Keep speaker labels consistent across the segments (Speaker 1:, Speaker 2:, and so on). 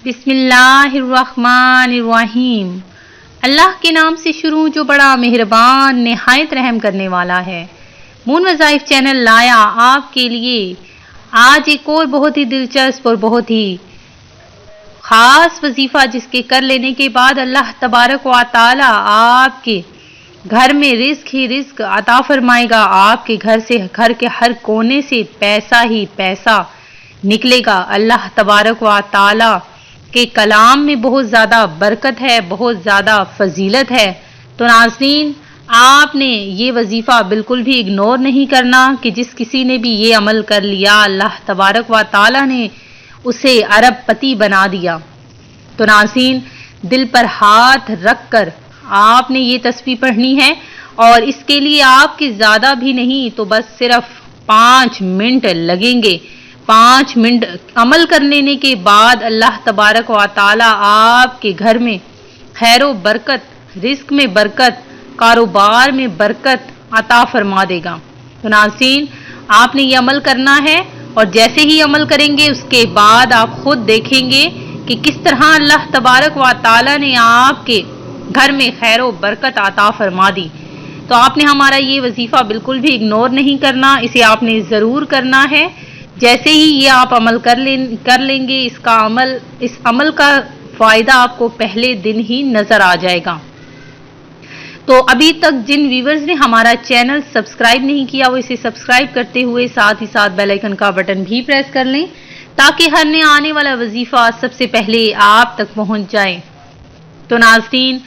Speaker 1: बिस्मिल्लाहिर्रहमानिर्रहीम। अल्लाह के नाम से शुरू जो बड़ा मेहरबान निहायत रहम करने वाला है। मून वज़ाइफ चैनल लाया आपके लिए आज एक और बहुत ही दिलचस्प और बहुत ही ख़ास वजीफ़ा, जिसके कर लेने के बाद अल्लाह तबारक व तआला आपके घर में रिज़्क़ ही रिज़्क़ अता फरमाएगा। आपके घर से, घर के हर कोने से पैसा ही पैसा निकलेगा। अल्लाह तबारक व तआला के कलाम में बहुत ज़्यादा बरकत है, बहुत ज़्यादा फजीलत है। तो नाज़रीन, आपने ये वजीफ़ा बिल्कुल भी इग्नोर नहीं करना कि जिस किसी ने भी ये अमल कर लिया अल्लाह तबारक व तआला ने उसे अरबपति बना दिया। तो नाज़रीन, दिल पर हाथ रख कर आपने ये तस्बीह पढ़नी है और इसके लिए आपके ज़्यादा भी नहीं तो बस सिर्फ 5 मिनट लगेंगे। 5 मिनट अमल कर लेने के बाद अल्लाह तबारक व तआला आपके घर में खैर व बरकत, रिज़्क़ में बरकत, कारोबार में बरकत अता फरमा देगा। तो नाज़रीन, आपने ये अमल करना है और जैसे ही अमल करेंगे उसके बाद आप खुद देखेंगे कि किस तरह अल्लाह तबारक व तआला ने आपके घर में खैर व बरकत अता फरमा दी। तो आपने हमारा ये वजीफ़ा बिल्कुल भी इग्नोर नहीं करना, इसे आपने ज़रूर करना है। जैसे ही ये आप अमल कर लेंगे इस अमल का फ़ायदा आपको पहले दिन ही नज़र आ जाएगा। तो अभी तक जिन व्यूवर्स ने हमारा चैनल सब्सक्राइब नहीं किया वो इसे सब्सक्राइब करते हुए साथ ही साथ बेल आइकन का बटन भी प्रेस कर लें ताकि हर नया आने वाला वजीफ़ा सबसे पहले आप तक पहुंच जाए। तो नाज़रीन,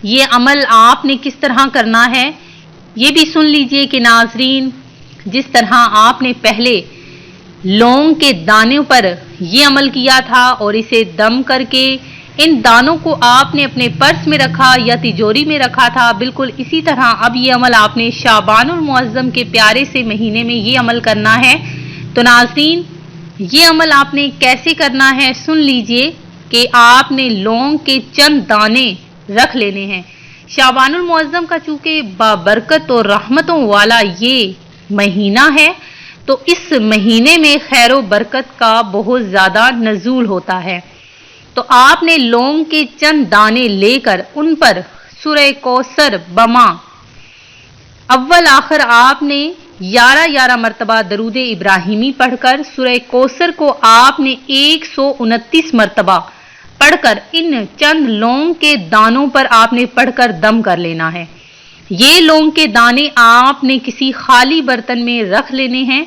Speaker 1: ये अमल आपने किस तरह करना है ये भी सुन लीजिए कि नाज़रीन, जिस तरह आपने पहले लौंग के दानों पर ये अमल किया था और इसे दम करके इन दानों को आपने अपने पर्स में रखा या तिजोरी में रखा था, बिल्कुल इसी तरह अब ये अमल आपने शाबानुल मुअज़्ज़म के प्यारे से महीने में ये अमल करना है। तो नाज़रीन, ये अमल आपने कैसे करना है सुन लीजिए कि आपने लौंग के चंद दाने रख लेने हैं। शाबानुल मुअज़्ज़म का चूंकि बाबरकत और रहमतों वाला ये महीना है तो इस महीने में खैर व बरकत का बहुत ज़्यादा नज़ूल होता है। तो आपने लौंग के चंद दाने लेकर उन पर सूरह कौसर बमा अव्वल आखिर आपने 11 मरतबा दरूद इब्राहिमी पढ़कर सूरह कौसर को आपने 129 मरतबा पढ़कर इन चंद लौंग के दानों पर आपने पढ़कर दम कर लेना है। ये लौंग के दाने आपने किसी खाली बर्तन में रख लेने हैं।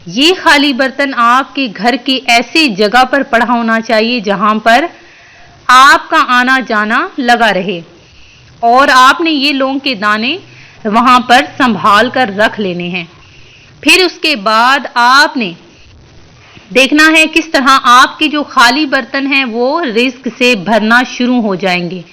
Speaker 1: ये खाली बर्तन आपके घर के ऐसे जगह पर पड़ा होना चाहिए जहां पर आपका आना जाना लगा रहे और आपने ये लौंग के दाने वहां पर संभाल कर रख लेने हैं। फिर उसके बाद आपने देखना है किस तरह आपके जो खाली बर्तन हैं वो रिज़्क़ से भरना शुरू हो जाएंगे।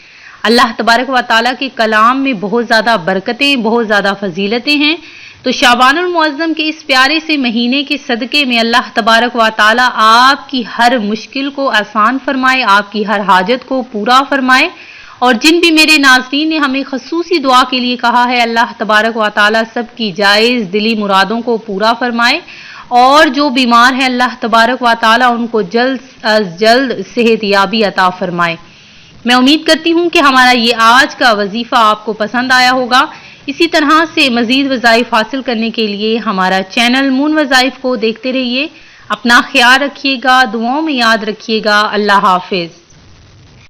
Speaker 1: अल्लाह तबारक व तआला के कलाम में बहुत ज़्यादा बरकतें, बहुत ज़्यादा फजीलतें हैं। तो शाबानुल मुअज़्ज़म के इस प्यारे से महीने के सदक़े में अल्लाह तबारक व तआला आपकी हर मुश्किल को आसान फरमाए, आपकी हर हाजत को पूरा फरमाए। और जिन भी मेरे नाज़रीन ने हमें खसूसी दुआ के लिए कहा है, अल्लाह तबारक व तआला सबकी जायज़ दिली मुरादों को पूरा फरमाए और जो बीमार हैं अल्लाह तबारक व तआला उनको जल्द अज जल्द सेहत याबी अता फरमाए। मैं उम्मीद करती हूँ कि हमारा ये आज का वजीफ़ा आपको पसंद आया होगा। इसी तरह से मज़ीद वज़ाइफ हासिल करने के लिए हमारा चैनल मून वज़ाइफ को देखते रहिए। अपना ख्याल रखिएगा, दुआओं में याद रखिएगा। अल्लाह हाफिज़।